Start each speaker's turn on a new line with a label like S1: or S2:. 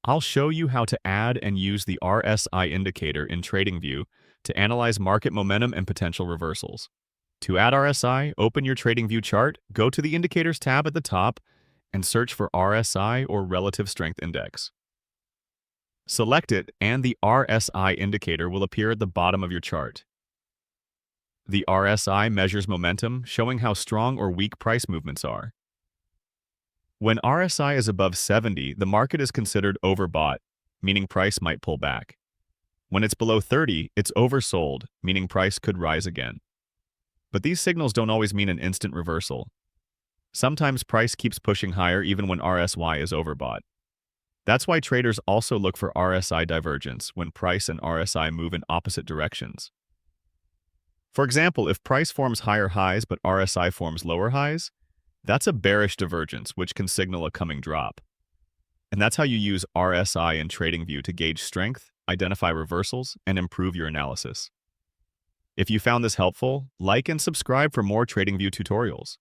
S1: I'll show you how to add and use the RSI indicator in TradingView to analyze market momentum and potential reversals. To add RSI, open your TradingView chart, go to the Indicators tab at the top, and search for RSI or Relative Strength Index. Select it, and the RSI indicator will appear at the bottom of your chart. The RSI measures momentum, showing how strong or weak price movements are. When RSI is above 70, the market is considered overbought, meaning price might pull back. When it's below 30, it's oversold, meaning price could rise again. But these signals don't always mean an instant reversal. Sometimes price keeps pushing higher even when RSI is overbought. That's why traders also look for RSI divergence when price and RSI move in opposite directions. For example, if price forms higher highs but RSI forms lower highs, that's a bearish divergence, which can signal a coming drop. And that's how you use RSI in TradingView to gauge strength, identify reversals, and improve your analysis. If you found this helpful, like and subscribe for more TradingView tutorials.